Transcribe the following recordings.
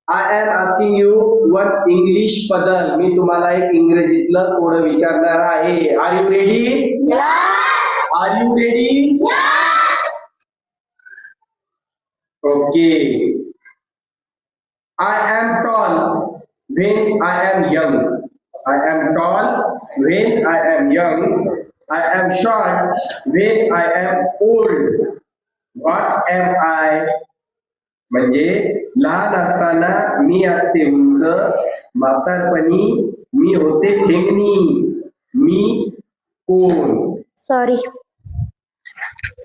I am asking you one English puzzle. मी तुम्हाला एक इंग्रजीतलं कोड विचारणार आहे. Are you ready? Are you ready? Okay. I am tall when I am young. I am tall when I am young. I am short when I am old. What am I? म्हणजे लहान असताना मी असते उंच, म्हातारपणी मी होते ठेंगणी. मी कोण? Sorry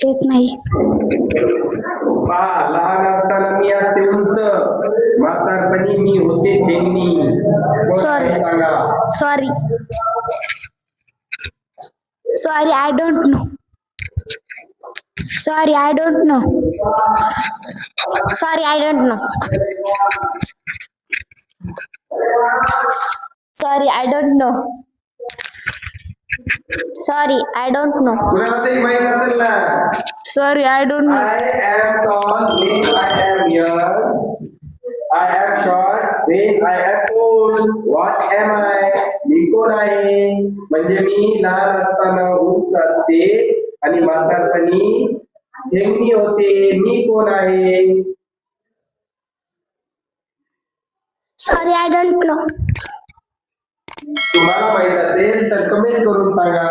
येत नाही. लहान असताना मी असते उंच, म्हातारपणी मी होते ठेंगणी. Sorry. सांगा. Sorry sorry I don't know. Sorry I don't know. Sorry I don't know. Sorry I don't know. Sorry I don't know. कुणाला तरी माहित असेल ना. Sorry I don't know. I am tall when I am young. I am short when I am old. What am I? मी कोण आहे? म्हणजे मी लहान असताना उंच असते आणि म्हातारपणी ठेंगणी होते. मी कोण आहे? Sorry I don't know. तुम्हाला माहित असेल तर कमेंट करून सांगा.